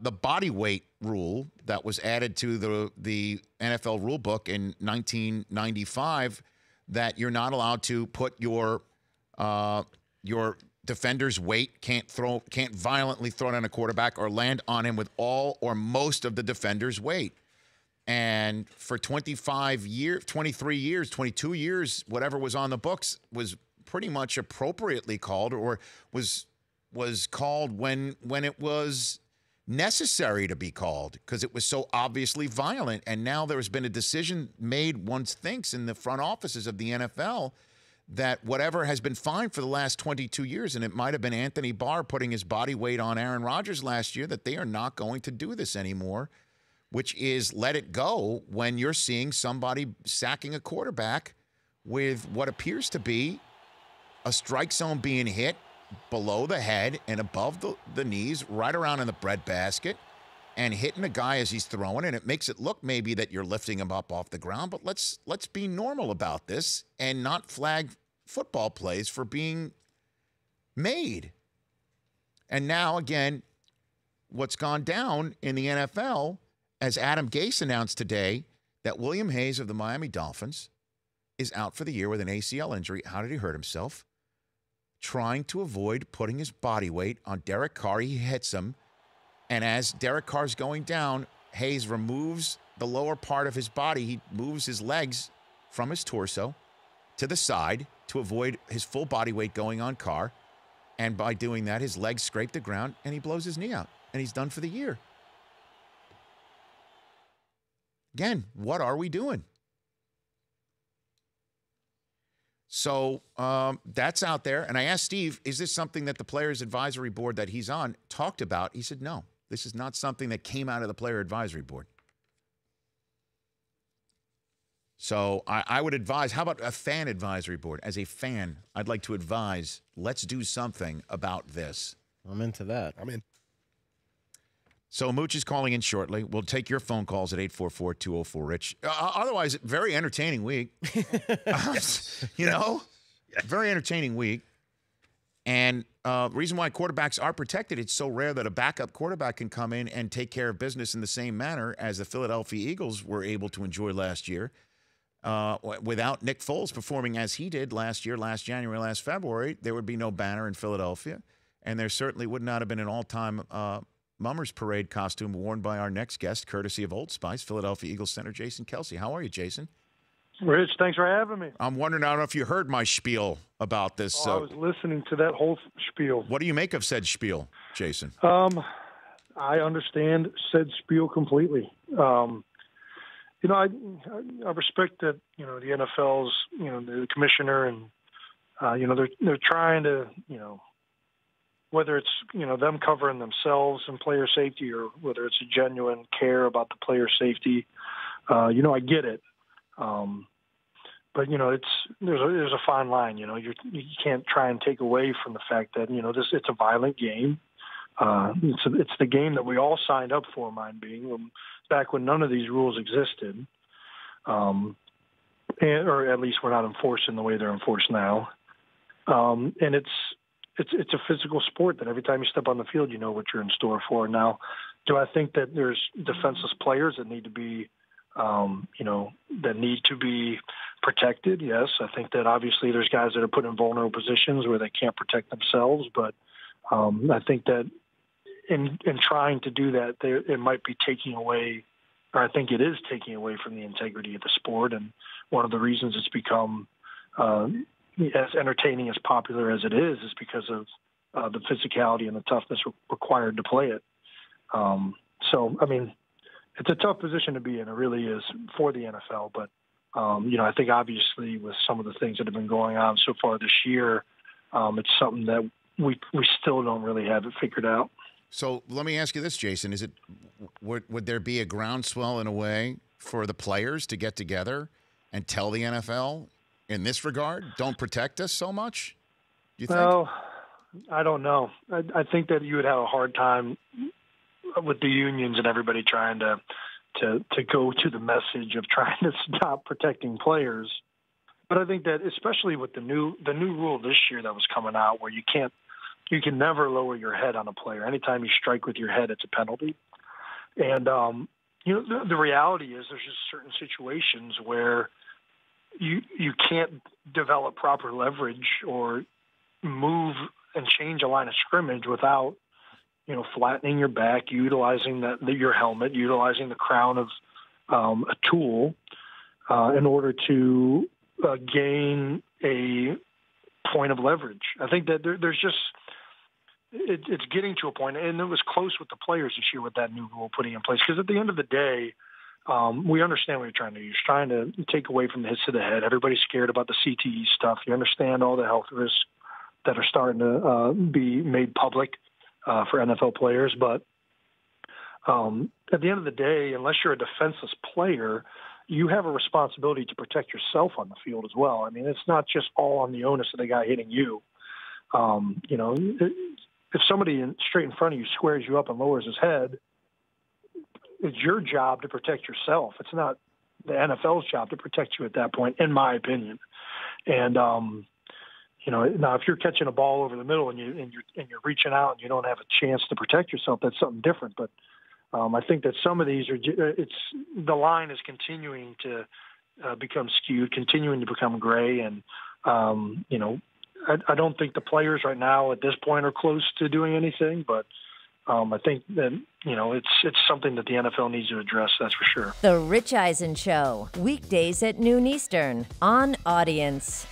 the body weight rule that was added to the NFL rule book in 1995, that you're not allowed to put your defender's weight, can't violently throw it on a quarterback or land on him with all or most of the defender's weight. And for 25 years, 23 years, 22 years, whatever was on the books was pretty much appropriately called, or was called when it was necessary to be called, because it was so obviously violent. And now there has been a decision made, one thinks, in the front offices of the NFL, that whatever has been fine for the last 22 years, and it might have been Anthony Barr putting his body weight on Aaron Rodgers last year, that they are not going to do this anymore, which is let it go when you're seeing somebody sacking a quarterback with what appears to be a strike zone being hit below the head and above the knees, right around in the breadbasket, and hitting the guy as he's throwing. And it makes it look maybe that you're lifting him up off the ground, but let's be normal about this and not flag football plays for being made. And now, again, what's gone down in the NFL, as Adam Gase announced today, that William Hayes of the Miami Dolphins is out for the year with an ACL injury. How did he hurt himself? Trying to avoid putting his body weight on Derek Carr. He hits him. And as Derek Carr's going down, Hayes removes the lower part of his body. He moves his legs from his torso to the side to avoid his full body weight going on Carr. And by doing that, his legs scrape the ground and he blows his knee out. And he's done for the year. Again, what are we doing? So that's out there. And I asked Steve, is this something that the Players Advisory Board that he's on talked about? He said, no, this is not something that came out of the Player Advisory Board. So I would advise, how about a fan advisory board? As a fan, I'd like to advise, let's do something about this. I'm into that. I'm in. So Mooch is calling in shortly. We'll take your phone calls at 844-204-RICH. Otherwise, very entertaining week. You know? Very entertaining week. And reason why quarterbacks are protected, it's so rare that a backup quarterback can come in and take care of business in the same manner as the Philadelphia Eagles were able to enjoy last year. Without Nick Foles performing as he did last year, last January, last February, there would be no banner in Philadelphia. And there certainly would not have been an all-time Mummers Parade costume worn by our next guest, courtesy of Old Spice, Philadelphia Eagles center Jason Kelce. How are you, Jason? Rich, thanks for having me. I'm wondering, I don't know if you heard my spiel about this. I was listening to that whole spiel. What do you make of said spiel, Jason? I understand said spiel completely. I respect that, the NFL's, the commissioner and, they're trying to, whether it's, them covering themselves and player safety or whether it's a genuine care about the player safety, I get it. But there's a fine line. You can't try and take away from the fact that it's a violent game. It's the game that we all signed up for. Mine being back when none of these rules existed, or at least we're not enforced in the way they're enforced now. And it's a physical sport that every time you step on the field, you know what you're in store for. Now, do I think that there's defenseless players that need to be that need to be protected? Yes. I think that obviously there's guys that are put in vulnerable positions where they can't protect themselves. But I think that in trying to do that, it might be taking away, or I think it is taking away from the integrity of the sport. And one of the reasons it's become as entertaining, as popular as it is because of the physicality and the toughness required to play it. It's a tough position to be in. It really is for the NFL. But, I think obviously with some of the things that have been going on so far this year, it's something that we still don't really have it figured out. So let me ask you this, Jason. Would there be a groundswell in a way for the players to get together and tell the NFL in this regard, don't protect us so much? Do you think? Well, I don't know. I think that you would have a hard time with the unions and everybody trying to go to the message of trying to stop protecting players. But I think that especially with the new rule this year that was coming out where you can never lower your head on a player. Anytime you strike with your head, it's a penalty. And the reality is there's just certain situations where you can't develop proper leverage or move and change a line of scrimmage without flattening your back, utilizing your helmet, utilizing the crown of a tool in order to gain a point of leverage. I think that there's just it's getting to a point, and it was close with the players this year with that new rule putting in place. Because at the end of the day, we understand what you're trying to do. You're trying to take away from the hits to the head. Everybody's scared about the CTE stuff. You understand all the health risks that are starting to be made public for NFL players. But at the end of the day, unless you're a defenseless player, you have a responsibility to protect yourself on the field as well. I mean, it's not just all on the onus of the guy hitting you. If somebody straight in front of you squares you up and lowers his head, it's your job to protect yourself. It's not the NFL's job to protect you at that point, in my opinion. And now if you're catching a ball over the middle and you're reaching out and you don't have a chance to protect yourself, that's something different. But I think that some of these the line is continuing to become skewed, continuing to become gray, and I don't think the players right now at this point are close to doing anything, but I think that it's something that the NFL needs to address. That's for sure. The Rich Eisen Show, weekdays at noon Eastern on Audience.